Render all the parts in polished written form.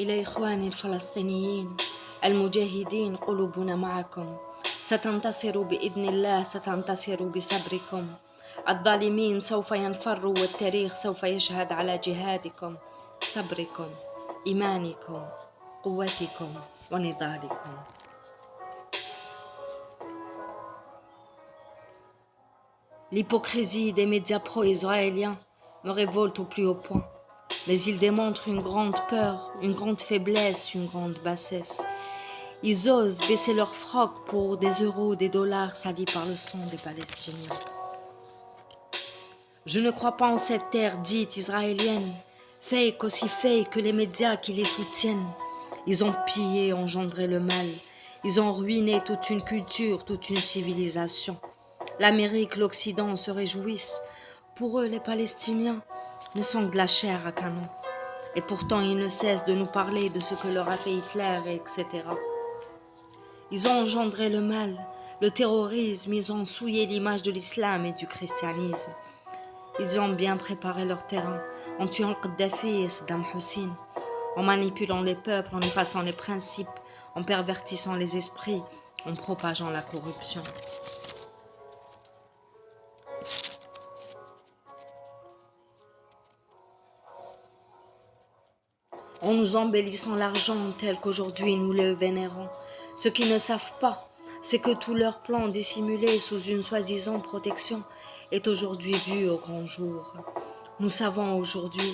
إلى إخواني الفلسطينيين المجاهدين قلوبنا معكم. ستنتصر بإذن الله، ستنتصر بصبركم. الظالمين سوف ينفروا والتاريخ سوف يشهد على جهادكم، صبركم، إيمانكم، قوتكم ونضالكم. L'hypocrisie des médias pro-israéliens me révolte au plus haut point. Mais ils démontrent une grande peur, une grande faiblesse, une grande bassesse. Ils osent baisser leur froc pour des euros, des dollars salis par le sang des Palestiniens. Je ne crois pas en cette terre dite israélienne, fake aussi fake que les médias qui les soutiennent. Ils ont pillé, engendré le mal. Ils ont ruiné toute une culture, toute une civilisation. L'Amérique, l'Occident se réjouissent. Pour eux, les Palestiniens ne sont que de la chair à canon. Et pourtant, ils ne cessent de nous parler de ce que leur a fait Hitler, etc. Ils ont engendré le mal, le terrorisme, ils ont souillé l'image de l'islam et du christianisme. Ils ont bien préparé leur terrain en tuant Kadhafi et Saddam Hussein, en manipulant les peuples, en effaçant les principes, en pervertissant les esprits, en propageant la corruption. En nous embellissant l'argent tel qu'aujourd'hui nous le vénérons. Ce qu'ils ne savent pas, c'est que tout leur plan dissimulé sous une soi-disant protection est aujourd'hui vu au grand jour. Nous savons aujourd'hui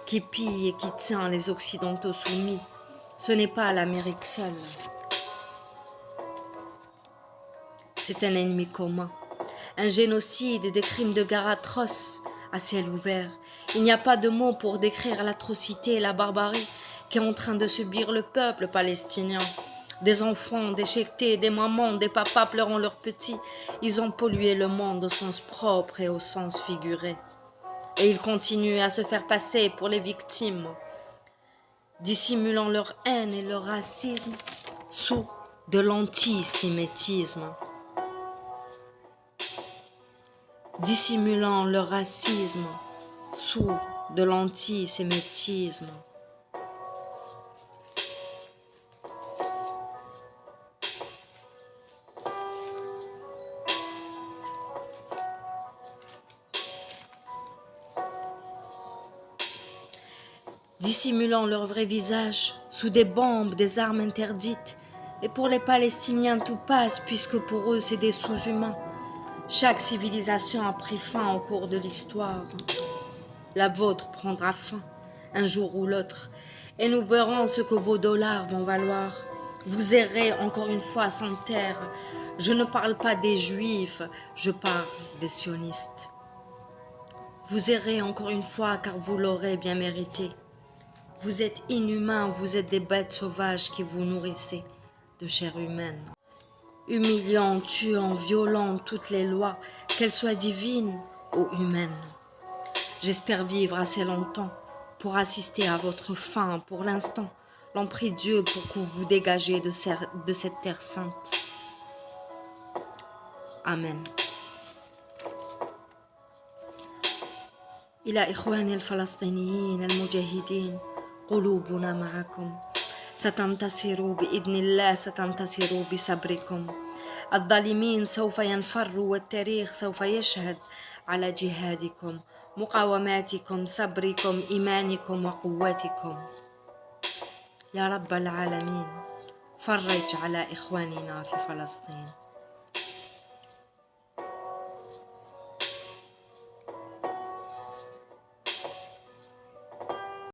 qui pille et qui tient les Occidentaux soumis. Ce n'est pas l'Amérique seule. C'est un ennemi commun. Un génocide et des crimes de guerre atroces à ciel ouvert. Il n'y a pas de mots pour décrire l'atrocité et la barbarie qui est en train de subir le peuple palestinien. Des enfants déchiquetés, des mamans, des papas pleurant leurs petits. Ils ont pollué le monde au sens propre et au sens figuré. Et ils continuent à se faire passer pour les victimes, dissimulant leur haine et leur racisme sous de l'antisémitisme. Dissimulant leur racisme sous de l'antisémitisme. Dissimulant leur vrai visage sous des bombes, des armes interdites. Et pour les Palestiniens, tout passe puisque pour eux, c'est des sous-humains. Chaque civilisation a pris fin au cours de l'histoire. La vôtre prendra fin, un jour ou l'autre, et nous verrons ce que vos dollars vont valoir. Vous errez encore une fois sans terre. Je ne parle pas des juifs, je parle des sionistes. Vous errez encore une fois car vous l'aurez bien mérité. Vous êtes inhumains, vous êtes des bêtes sauvages qui vous nourrissez de chair humaine. Humiliant, tuant, violant toutes les lois, qu'elles soient divines ou humaines. J'espère vivre assez longtemps pour assister à votre fin. Pour l'instant, l'en prie Dieu pour que vous dégagez de cette terre sainte. Amen. إلى إخواني الفلسطينيين المجاهدين قلوبنا معكم. ستنتصروا بإذن الله، ستنتصروا بصبركم. الظالمين سوف ينفروا والتاريخ سوف يشهد على جهادكم، مقاوماتكم، صبركم، إيمانكم وقوتكم. يا رب العالمين فرج على إخواننا في فلسطين.